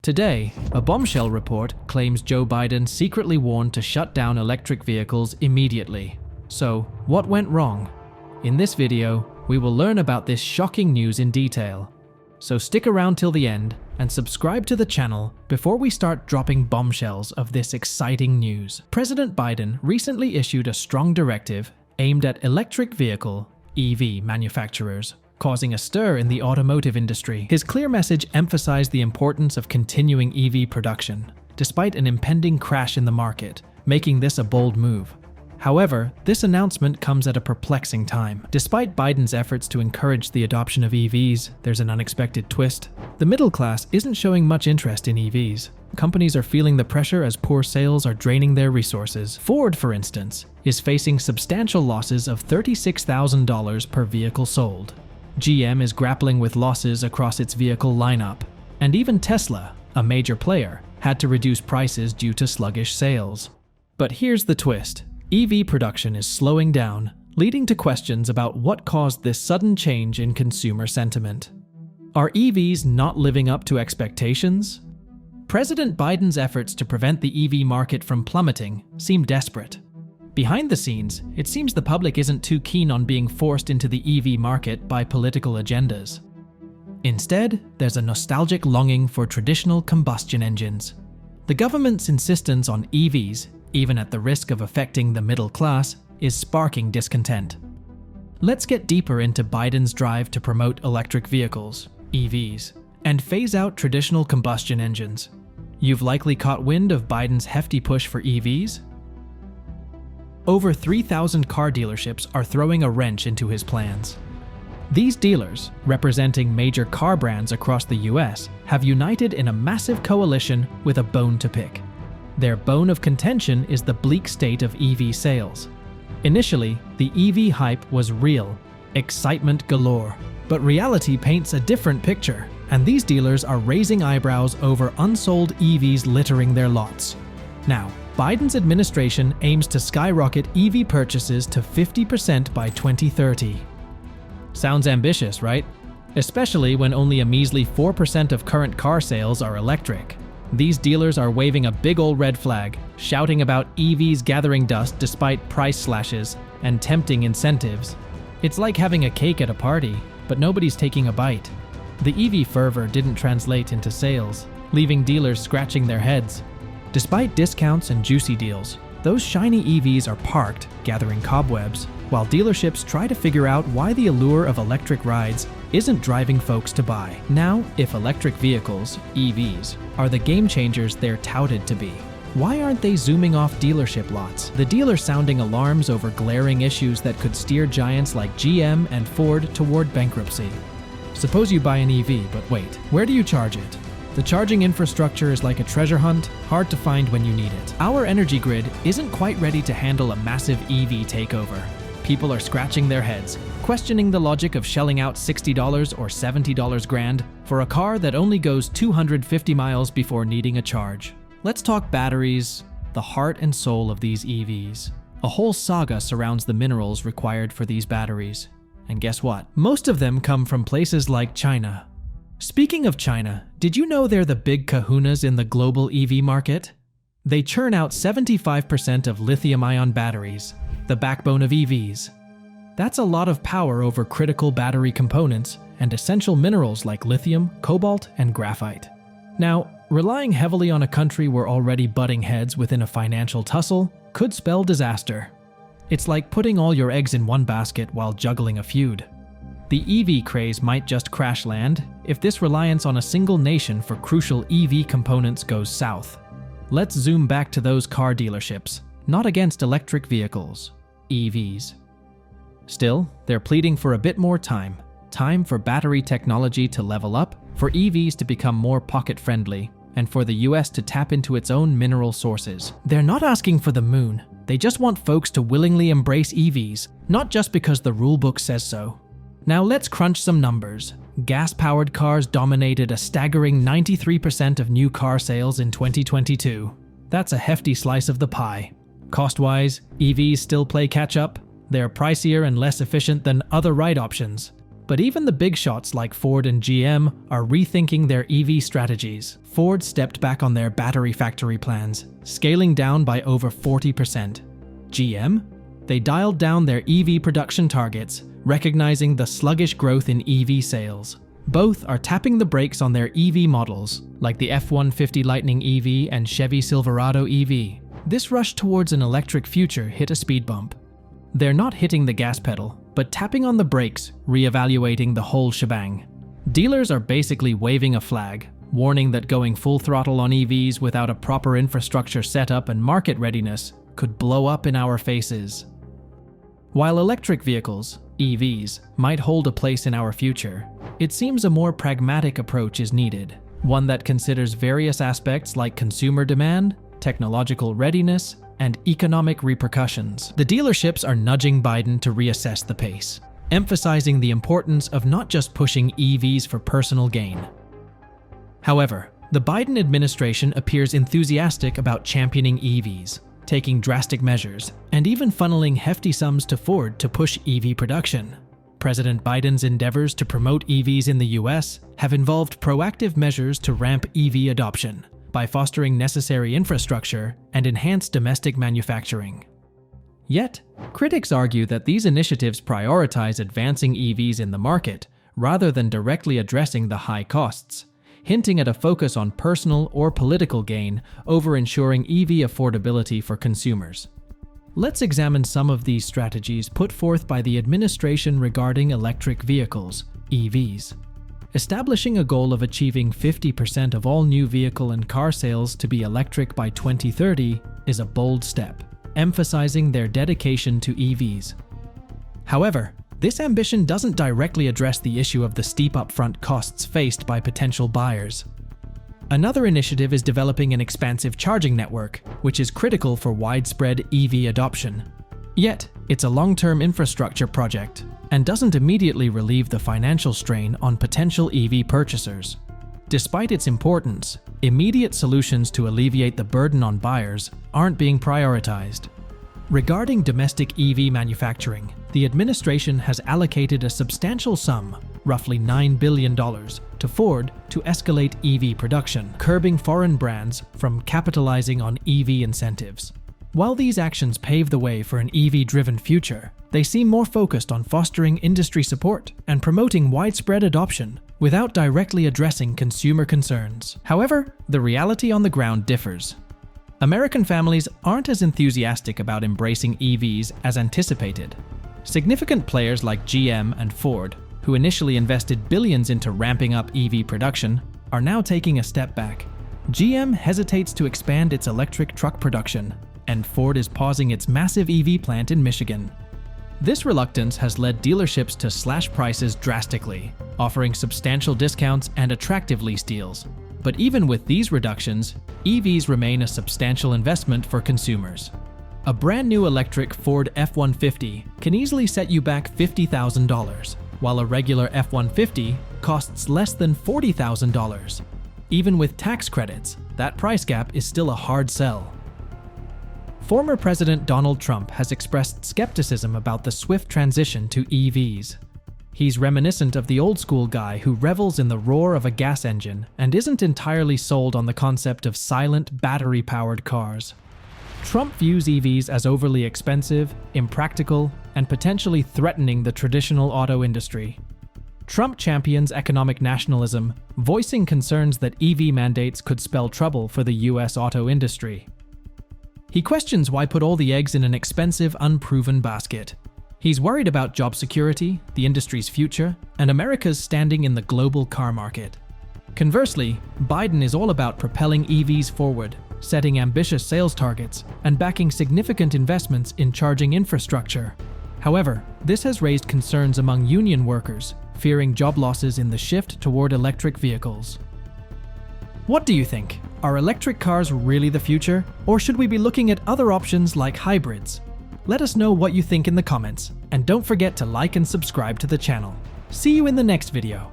Today, a bombshell report claims Joe Biden secretly warned to shut down electric vehicles immediately. So, what went wrong? In this video, we will learn about this shocking news in detail. So stick around till the end and subscribe to the channel before we start dropping bombshells of this exciting news. President Biden recently issued a strong directive aimed at electric vehicle (EV) manufacturers, causing a stir in the automotive industry. His clear message emphasized the importance of continuing EV production, despite an impending crash in the market, making this a bold move. However, this announcement comes at a perplexing time. Despite Biden's efforts to encourage the adoption of EVs, there's an unexpected twist. The middle class isn't showing much interest in EVs. Companies are feeling the pressure as poor sales are draining their resources. Ford, for instance, is facing substantial losses of $36,000 per vehicle sold. GM is grappling with losses across its vehicle lineup. And even Tesla, a major player, had to reduce prices due to sluggish sales. But here's the twist. EV production is slowing down, leading to questions about what caused this sudden change in consumer sentiment. Are EVs not living up to expectations? President Biden's efforts to prevent the EV market from plummeting seem desperate. Behind the scenes, it seems the public isn't too keen on being forced into the EV market by political agendas. Instead, there's a nostalgic longing for traditional combustion engines. The government's insistence on EVs, even at the risk of affecting the middle class, is sparking discontent. Let's get deeper into Biden's drive to promote electric vehicles, EVs, and phase out traditional combustion engines. You've likely caught wind of Biden's hefty push for EVs? Over 3,000 car dealerships are throwing a wrench into his plans. These dealers, representing major car brands across the US, have united in a massive coalition with a bone to pick. Their bone of contention is the bleak state of EV sales. Initially, the EV hype was real, excitement galore. But reality paints a different picture, and these dealers are raising eyebrows over unsold EVs littering their lots. Now, Biden's administration aims to skyrocket EV purchases to 50% by 2030. Sounds ambitious, right? Especially when only a measly 4% of current car sales are electric. These dealers are waving a big old red flag, shouting about EVs gathering dust despite price slashes and tempting incentives. It's like having a cake at a party, but nobody's taking a bite. The EV fervor didn't translate into sales, leaving dealers scratching their heads. Despite discounts and juicy deals, those shiny EVs are parked, gathering cobwebs, while dealerships try to figure out why the allure of electric rides isn't driving folks to buy. Now, if electric vehicles, EVs, are the game changers they're touted to be, why aren't they zooming off dealership lots? The dealers sounding alarms over glaring issues that could steer giants like GM and Ford toward bankruptcy. Suppose you buy an EV, but wait, where do you charge it? The charging infrastructure is like a treasure hunt, hard to find when you need it. Our energy grid isn't quite ready to handle a massive EV takeover. People are scratching their heads, questioning the logic of shelling out $60 or $70 grand for a car that only goes 250 miles before needing a charge. Let's talk batteries, the heart and soul of these EVs. A whole saga surrounds the minerals required for these batteries. And guess what? Most of them come from places like China. Speaking of China, did you know they're the big kahunas in the global EV market? They churn out 75% of lithium-ion batteries, the backbone of EVs. That's a lot of power over critical battery components and essential minerals like lithium, cobalt, and graphite. Now, relying heavily on a country we're already butting heads within a financial tussle could spell disaster. It's like putting all your eggs in one basket while juggling a feud. The EV craze might just crash land if this reliance on a single nation for crucial EV components goes south. Let's zoom back to those car dealerships, not against electric vehicles, EVs. Still, they're pleading for a bit more time for battery technology to level up, for EVs to become more pocket-friendly, and for the US to tap into its own mineral sources. They're not asking for the moon, they just want folks to willingly embrace EVs, not just because the rulebook says so. Now let's crunch some numbers. Gas-powered cars dominated a staggering 93% of new car sales in 2022. That's a hefty slice of the pie. Cost-wise, EVs still play catch-up. They're pricier and less efficient than other ride options. But even the big shots like Ford and GM are rethinking their EV strategies. Ford stepped back on their battery factory plans, scaling down by over 40%. GM? They dialed down their EV production targets, recognizing the sluggish growth in EV sales. Both are tapping the brakes on their EV models, like the F-150 Lightning EV and Chevy Silverado EV. This rush towards an electric future hit a speed bump. They're not hitting the gas pedal, but tapping on the brakes, reevaluating the whole shebang. Dealers are basically waving a flag, warning that going full throttle on EVs without a proper infrastructure setup and market readiness could blow up in our faces. While electric vehicles, EVs, might hold a place in our future, it seems a more pragmatic approach is needed, one that considers various aspects like consumer demand, technological readiness, and economic repercussions. The dealerships are nudging Biden to reassess the pace, emphasizing the importance of not just pushing EVs for personal gain. However, the Biden administration appears enthusiastic about championing EVs, taking drastic measures, and even funneling hefty sums to Ford to push EV production. President Biden's endeavors to promote EVs in the US have involved proactive measures to ramp EV adoption by fostering necessary infrastructure and enhanced domestic manufacturing. Yet, critics argue that these initiatives prioritize advancing EVs in the market rather than directly addressing the high costs, hinting at a focus on personal or political gain over ensuring EV affordability for consumers. Let's examine some of these strategies put forth by the administration regarding electric vehicles, EVs. Establishing a goal of achieving 50% of all new vehicle and car sales to be electric by 2030 is a bold step, emphasizing their dedication to EVs. However, this ambition doesn't directly address the issue of the steep upfront costs faced by potential buyers. Another initiative is developing an expansive charging network, which is critical for widespread EV adoption. Yet, it's a long-term infrastructure project and doesn't immediately relieve the financial strain on potential EV purchasers. Despite its importance, immediate solutions to alleviate the burden on buyers aren't being prioritized. Regarding domestic EV manufacturing, the administration has allocated a substantial sum, roughly $9 billion, to Ford to escalate EV production, curbing foreign brands from capitalizing on EV incentives. While these actions pave the way for an EV-driven future, they seem more focused on fostering industry support and promoting widespread adoption without directly addressing consumer concerns. However, the reality on the ground differs. American families aren't as enthusiastic about embracing EVs as anticipated. Significant players like GM and Ford, who initially invested billions into ramping up EV production, are now taking a step back. GM hesitates to expand its electric truck production, and Ford is pausing its massive EV plant in Michigan. This reluctance has led dealerships to slash prices drastically, offering substantial discounts and attractive lease deals. But even with these reductions, EVs remain a substantial investment for consumers. A brand new electric Ford F-150 can easily set you back $50,000, while a regular F-150 costs less than $40,000. Even with tax credits, that price gap is still a hard sell. Former President Donald Trump has expressed skepticism about the swift transition to EVs. He's reminiscent of the old-school guy who revels in the roar of a gas engine and isn't entirely sold on the concept of silent, battery-powered cars. Trump views EVs as overly expensive, impractical, and potentially threatening the traditional auto industry. Trump champions economic nationalism, voicing concerns that EV mandates could spell trouble for the US auto industry. He questions why put all the eggs in an expensive, unproven basket. He's worried about job security, the industry's future, and America's standing in the global car market. Conversely, Biden is all about propelling EVs forward, setting ambitious sales targets, and backing significant investments in charging infrastructure. However, this has raised concerns among union workers, fearing job losses in the shift toward electric vehicles. What do you think? Are electric cars really the future, or should we be looking at other options like hybrids? Let us know what you think in the comments, and don't forget to like and subscribe to the channel. See you in the next video.